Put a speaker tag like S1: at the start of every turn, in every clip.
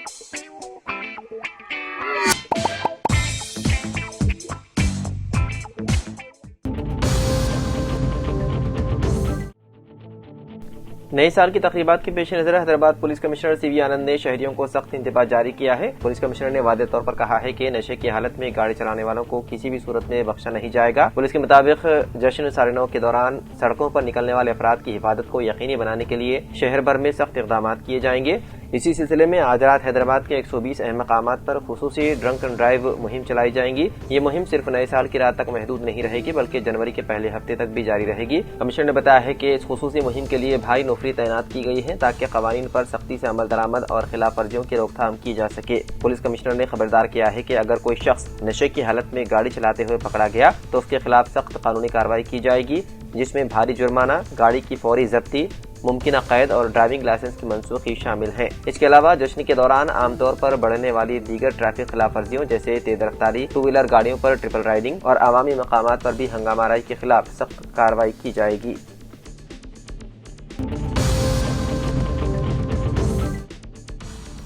S1: نئے سال کی تقریبات کے پیش نظر حیدرآباد پولیس کمشنر سی وی آنند نے شہریوں کو سخت انتباہ جاری کیا ہے۔ پولیس کمشنر نے واضح طور پر کہا ہے کہ نشے کی حالت میں گاڑی چلانے والوں کو کسی بھی صورت میں بخشا نہیں جائے گا۔ پولیس کے مطابق جشن سالانہ کے دوران سڑکوں پر نکلنے والے افراد کی حفاظت کو یقینی بنانے کے لیے شہر بھر میں سخت اقدامات کیے جائیں گے۔ اسی سلسلے میں آج رات حیدرآباد کے 120 اہم مقامات پر خصوصی ڈرنک اینڈ ڈرائیو مہم چلائی جائیں گی۔ یہ مہم صرف نئے سال کی رات تک محدود نہیں رہے گی بلکہ جنوری کے پہلے ہفتے تک بھی جاری رہے گی۔ کمشنر نے بتایا ہے کہ اس خصوصی مہم کے لیے بھاری نفری تعینات کی گئی ہے تاکہ قوانین پر سختی سے عمل درآمد اور خلاف ورزیوں کی روک تھام کی جا سکے۔ پولیس کمشنر نے خبردار کیا ہے کہ اگر کوئی شخص نشے کی حالت میں گاڑی چلاتے ہوئے پکڑا گیا تو اس کے خلاف سخت قانونی کارروائی کی جائے گی، جس میں بھاری جرمانہ، گاڑی کی فوری ضبطی، ممکنہ قید اور ڈرائیونگ لائسنس کی منسوخی شامل ہیں۔ اس کے علاوہ جشن کے دوران عام طور پر بڑھنے والی دیگر ٹریفک خلاف ورزیوں جیسے تیز رفتاری، ٹو ویلر گاڑیوں پر ٹرپل رائڈنگ اور عوامی مقامات پر بھی ہنگامہ آرائی کے خلاف سخت کارروائی کی جائے گی۔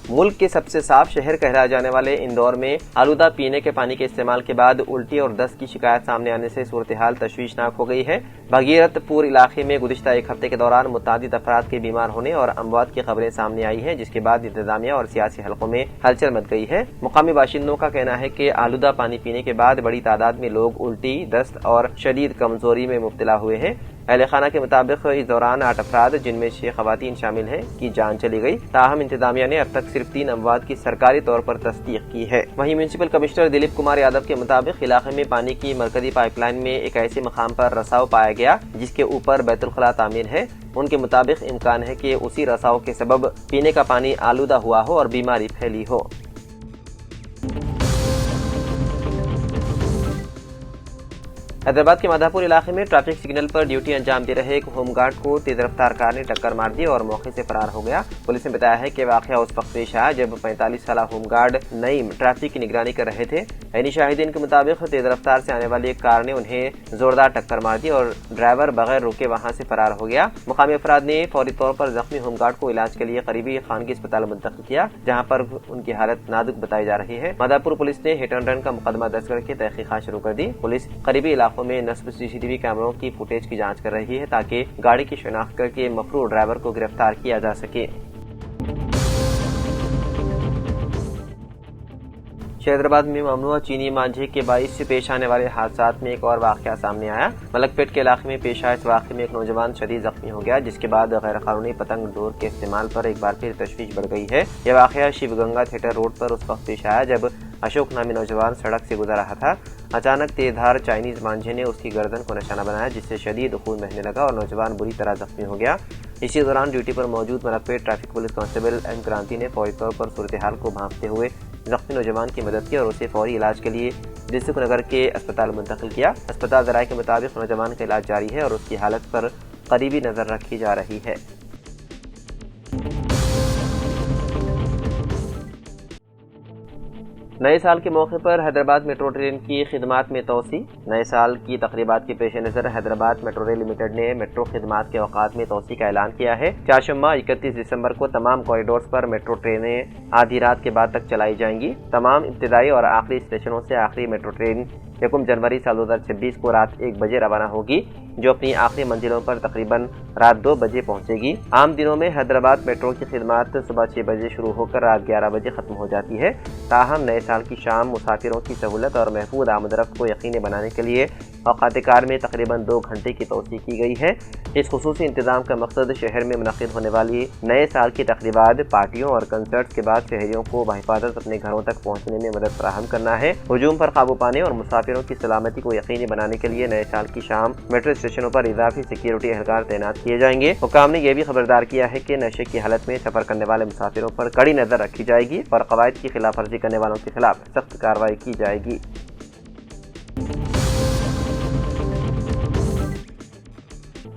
S1: ملک کے سب سے صاف شہر کہلائے جانے والے اندور میں آلودہ پینے کے پانی کے استعمال کے بعد الٹی اور دست کی شکایت سامنے آنے سے صورتحال تشویشناک ہو گئی ہے۔ بھگیرت پور علاقے میں گزشتہ ایک ہفتے کے دوران متعدد افراد کے بیمار ہونے اور اموات کی خبریں سامنے آئی ہیں، جس کے بعد انتظامیہ اور سیاسی حلقوں میں ہلچل مچ گئی ہے۔ مقامی باشندوں کا کہنا ہے کہ آلودہ پانی پینے کے بعد بڑی تعداد میں لوگ الٹی، دست اور شدید کمزوری میں مبتلا ہوئے ہیں۔ اہل خانہ کے مطابق اس دوران 8 افراد جن میں 6 خواتین شامل ہیں کی جان چلی گئی، تاہم انتظامیہ نے اب تک صرف 3 اموات کی سرکاری طور پر تصدیق کی ہے۔ وہیں میونسپل کمشنر دلیپ کمار یادو کے مطابق علاقے میں پانی کی مرکزی پائپ لائن میں ایک ایسے مقام پر رساؤ پایا گیا جس کے اوپر بیت الخلاء تعمیر ہے۔ ان کے مطابق امکان ہے کہ اسی رساؤ کے سبب پینے کا پانی آلودہ ہوا ہو اور بیماری پھیلی ہو۔ حیدرآباد کے مادھا پور علاقے میں ٹریفک سگنل پر ڈیوٹی انجام دے رہے ایک ہوم گارڈ کو تیز رفتار کار نے ٹکر مار دی اور موقع سے فرار ہو گیا۔ پولیس نے بتایا ہے کہ واقعہ اس وقت پیش آیا جب 45 سالہ ہوم گارڈ نعیم ٹریفک کی نگرانی کر رہے تھے۔ عینی شاہدین کے مطابق تیز رفتار سے آنے والی ایک کار نے انہیں زوردار ٹکر مار دی اور ڈرائیور بغیر رکے وہاں سے فرار ہو گیا۔ مقامی افراد نے فوری طور پر زخمی ہوم گارڈ کو علاج کے لیے قریبی خانگی اسپتال منتقل کیا، جہاں پر ان کی حالت نازک بتائی جا رہی ہے۔ مادھا پور پولیس نے ہٹ اینڈ رن کا مقدمہ درج کر کے تحقیقات شروع کر دی۔ پولیس قریبی علاقوں میں نصب CCTV کیمروں کی فوٹیج کی جانچ کر رہی ہے تاکہ گاڑی کی شناخت کر کے مفروع ڈرائیور کو گرفتار کیا جا سکے۔ حیدرآباد میں ممنوع چینی مانجھے کے باعث پیش آنے والے حادثات میں ایک اور واقعہ سامنے آیا۔ ملک پیٹ کے علاقے میں پیش آئے اس واقعے میں ایک نوجوان شدید زخمی ہو گیا، جس کے بعد غیر قانونی پتنگ ڈور کے استعمال پر ایک بار پھر تشویش بڑھ گئی ہے۔ یہ واقعہ شیو گنگا تھیٹر روڈ پر اس وقت پیش آیا جب اشوک نامی نوجوان سڑک سے گزر رہا تھا۔ اچانک تیز دھار چائنیز مانجھے نے اس کی گردن کو نشانہ بنایا، جس سے شدید خون بہنے لگا اور نوجوان بری طرح زخمی ہو گیا۔ اسی دوران ڈیوٹی پر موجود ملک پیٹ ٹریفک پولیس کانسٹیبل ایم کرانتی نے فوری طور پر صورتحال کو بھانپتے ہوئے زخمی نوجوان کی مدد کی اور اسے فوری علاج کے لیے دلسکھ نگر کے اسپتال منتقل کیا۔ اسپتال ذرائع کے مطابق نوجوان کا علاج جاری ہے اور اس کی حالت پر قریبی نظر رکھی جا رہی ہے۔ نئے سال کے موقع پر حیدرآباد میٹرو ٹرین کی خدمات میں توسیع۔ نئے سال کی تقریبات کے پیش نظر حیدرآباد میٹرو ریل لمیٹڈ نے میٹرو خدمات کے اوقات میں توسیع کا اعلان کیا ہے۔ چہارشنبہ 31 دسمبر کو تمام کوریڈورز پر میٹرو ٹرینیں آدھی رات کے بعد تک چلائی جائیں گی۔ تمام ابتدائی اور آخری اسٹیشنوں سے آخری میٹرو ٹرین 1 جنوری سال 2026 کو رات 1 بجے روانہ ہوگی، جو اپنی آخری منزلوں پر تقریباً رات 2 بجے پہنچے گی۔ عام دنوں میں حیدرآباد میٹرو کی خدمات صبح 6 بجے شروع ہو کر رات 11 بجے ختم ہو جاتی ہے۔ تاہم نئے سال کی شام مسافروں کی سہولت اور محفوظ آمد رفت کو یقینی بنانے کے لیے اوقات کار میں تقریباً 2 گھنٹے کی توسیع کی گئی ہے۔ اس خصوصی انتظام کا مقصد شہر میں منعقد ہونے والی نئے سال کی تقریبات، پارٹیوں اور کنسرٹس کے بعد شہریوں کو بحفاظت اپنے گھروں تک پہنچنے میں مدد فراہم کرنا ہے۔ ہجوم پر قابو پانے اور مسافروں کی سلامتی کو یقینی بنانے کے لیے نئے سال کی شام میٹرو اسٹیشنوں پر اضافی سیکیورٹی اہلکار تعینات کیے جائیں گے۔ حکام نے یہ بھی خبردار کیا ہے کہ نشے کی حالت میں سفر کرنے والے مسافروں پر کڑی نظر رکھی جائے گی اور قواعد کی خلاف ورزی کرنے والوں کے خلاف سخت کارروائی کی جائے گی۔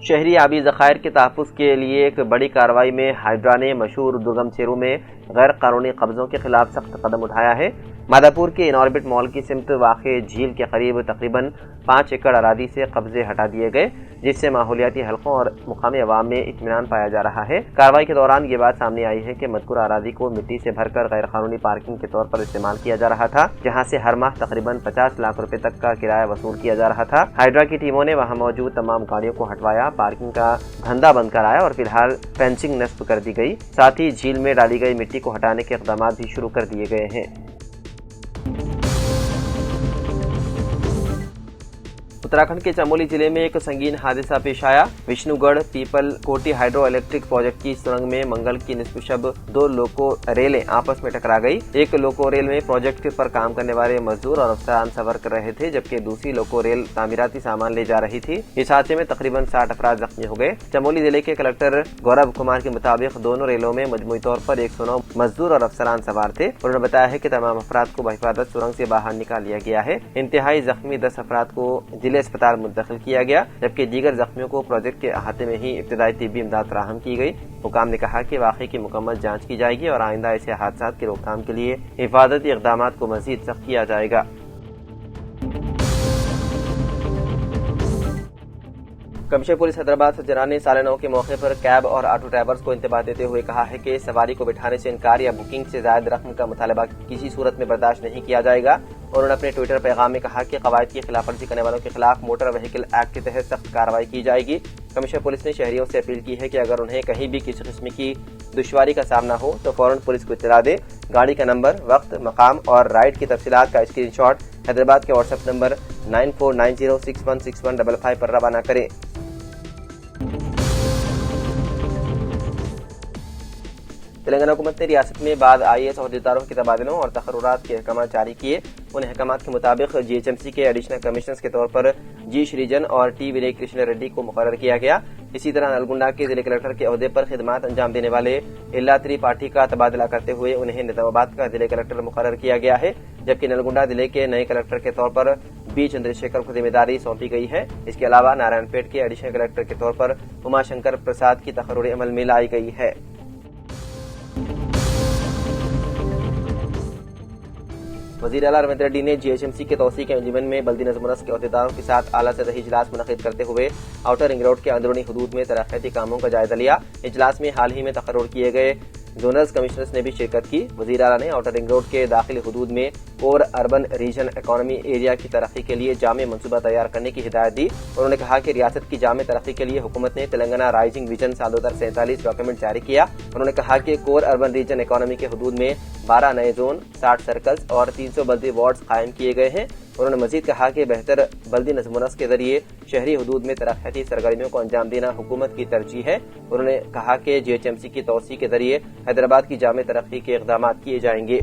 S1: شہری آبی ذخائر کے تحفظ کے لیے ایک بڑی کارروائی میں ہائیڈرا نے مشہور دگم چیرو میں غیر قانونی قبضوں کے خلاف سخت قدم اٹھایا ہے۔ ماداپور کے اناربٹ مال کی سمت واقع جھیل کے قریب تقریباً 5 ایکڑ اراضی سے قبضے ہٹا دیے گئے، جس سے ماحولیاتی حلقوں اور مقامی عوام میں اطمینان پایا جا رہا ہے۔ کارروائی کے دوران یہ بات سامنے آئی ہے کہ مذکورہ اراضی کو مٹی سے بھر کر غیر قانونی پارکنگ کے طور پر استعمال کیا جا رہا تھا، جہاں سے ہر ماہ تقریباً 50 لاکھ روپے تک کا کرایہ وصول کیا جا رہا تھا۔ ہائیڈرا کی ٹیموں نے وہاں موجود تمام گاڑیوں کو ہٹوایا، پارکنگ کا دھندا بند کرایا اور فی الحال فینسنگ نصب کر دی گئی، ساتھ ہی جھیل میں ڈالی گئی مٹی کو ہٹانے کے اقدامات بھی شروع کر دیے گئے ہیں۔ اتراکھنڈ کے چمولی ضلع میں ایک سنگین حادثہ پیش آیا۔ وشنو گڑھ پیپل کوٹی ہائیڈرو الیکٹرک پروجیکٹ کی سرنگ میں منگل کی نصف شب 2 لوکو ریلیں آپس میں ٹکرا گئی۔ ایک لوکو ریل میں پروجیکٹ پر کام کرنے والے مزدور اور افسران سفر کر رہے تھے، جبکہ دوسری لوکو ریل تعمیراتی سامان لے جا رہی تھی۔ اس حادثے میں تقریباً 60 افراد زخمی ہو گئے۔ چمولی ضلع کے کلکٹر گورو کمار کے مطابق دونوں ریلوں میں مجموعی طور پر 109 مزدور اور افسران سوار تھے۔ انہوں نے بتایا ہے کہ تمام افراد کو بحفاظت سرنگ سے باہر نکال لیا گیا ہے۔ انتہائی زخمی 10 افراد کو ضلع اسپتال منتقل کیا گیا، جبکہ دیگر زخمیوں کو پروجیکٹ کے احاطے میں ہی ابتدائی طبی امداد فراہم کی گئی۔ حکام نے کہا کہ واقعے کی مکمل جانچ کی جائے گی اور آئندہ ایسے حادثات کی روک تھام کے لیے حفاظتی اقدامات کو مزید سخت کیا جائے گا۔ کمشنر پولیس حیدرآباد سجران نے سال نو کے موقع پر کیب اور آٹو ڈرائیورز کو انتباہ دیتے ہوئے کہا ہے کہ سواری کو بٹھانے سے انکار یا بکنگ سے زائد رقم کا مطالبہ کسی صورت میں برداشت نہیں کیا جائے گا۔ انہوں نے اپنے ٹویٹر پیغام میں کہا کہ قواعد کی خلاف ورزی کرنے والوں کے خلاف موٹر وہیکل ایکٹ کے تحت سخت کارروائی کی جائے گی۔ کمشنر پولیس نے شہریوں سے اپیل کی ہے کہ اگر انہیں کہیں بھی کسی قسم کی دشواری کا سامنا ہو تو فوراً پولیس کو اطلاع دیں۔ گاڑی کا نمبر، وقت، مقام اور رائڈ کی تفصیلات کا اسکرین شاٹ حیدرآباد کے واٹس ایپ نمبر 9490616155 پر روانہ کریں۔ تلنگانہ حکومت نے ریاست میں بعض IAS عہدیداروں کے تبادلوں اور تقررات کے احکامات جاری کیے۔ ان احکامات کے مطابق GHMC کے ایڈیشنل کمشنرز کے طور پر جی شریجن اور ٹی ویرے کرشن ریڈی کو مقرر کیا گیا۔ اسی طرح نلگنڈا کے ضلع کلکٹر کے عہدے پر خدمات انجام دینے والے اللہ تریپاٹھی کا تبادلہ کرتے ہوئے انہیں نظام آباد کا ضلع کلکٹر مقرر کیا گیا ہے، جبکہ نلگنڈا ضلع کے نئے کلکٹر کے طور پر بی چندرشیکھر کو ذمہ داری سونپی گئی ہے۔ اس کے علاوہ نارائن پیٹ کے ایڈیشنل کلکٹر کے طور پر اما شنکر پرساد کی تقرری عمل میں لائی گئی ہے۔ وزیر اعلیٰ رویندر ریڈی نے GHMC کے توسیع کے انجمن میں بلدی نظم و نسق کے عہدیداروں کے ساتھ اعلیٰ سطحی اجلاس منعقد کرتے ہوئے آؤٹر رنگ روڈ کے اندرونی حدود میں ترقیاتی کاموں کا جائزہ لیا۔ اجلاس میں حال ہی میں تقرر کیے گئے زونلز کمشنرز نے بھی شرکت کی۔ وزیر اعلیٰ نے آؤٹر رنگ روڈ کے داخلی حدود میں کور اربن ریجن اکانومی ایریا کی ترقی کے لیے جامع منصوبہ تیار کرنے کی ہدایت دی۔ انہوں نے کہا کہ ریاست کی جامع ترقی کے لیے حکومت نے تلنگانہ رائزنگ ویژن سال 2047 ڈاکیومنٹ جاری کیا۔ انہوں نے کہا کہ کور اربن ریجن اکانومی کے حدود میں 12 نئے زون، 60 سرکلز اور 300 بلدی وارڈز قائم کیے گئے ہیں۔ انہوں نے مزید کہا کہ بہتر بلدی نظم و نسق کے ذریعے شہری حدود میں ترقیاتی سرگرمیوں کو انجام دینا حکومت کی ترجیح ہے۔ انہوں نے کہا کہ GHMC کی توسیع کے ذریعے حیدرآباد کی جامع ترقی کے اقدامات کیے جائیں گے۔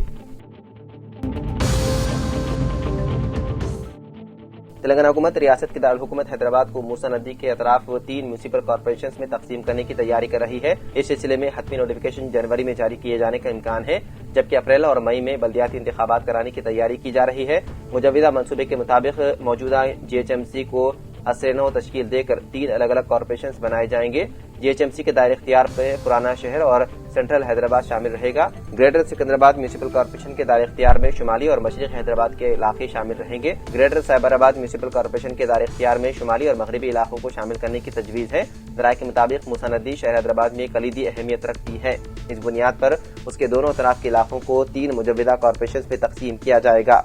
S1: تلنگانہ حکومت ریاست کے دارالحکومت حیدرآباد کو موسیٰ ندی کے اطراف 3 میونسپل کارپوریشنز میں تقسیم کرنے کی تیاری کر رہی ہے۔ اس سلسلے میں حتمی نوٹیفکیشن جنوری میں جاری کیے جانے کا امکان ہے، جبکہ اپریل اور مئی میں بلدیاتی انتخابات کرانے کی تیاری کی جا رہی ہے۔ مجوزہ منصوبے کے مطابق موجودہ GHMC کو اثر نو تشکیل دے کر 3 الگ الگ کارپوریشنز بنائے جائیں گے۔ GHMC کے دائرہ اختیار میں پرانا شہر اور سینٹرل حیدرآباد شامل رہے گا۔ گریٹر سکندرآباد میونسپل کارپوریشن کے دائرہ اختیار میں شمالی اور مشرقی حیدرآباد کے علاقے شامل رہیں گے۔ گریٹر سائبرآباد میونسپل کارپوریشن کے دائرہ اختیار میں شمالی اور مغربی علاقوں کو شامل کرنے کی تجویز ہے۔ ذرائع کے مطابق موسیٰ ندی شہر حیدرآباد میں کلیدی اہمیت رکھتی ہے۔ اس بنیاد پر اس کے دونوں طرف کے علاقوں کو 3 مجوزہ کارپوریشنز میں تقسیم کیا جائے گا۔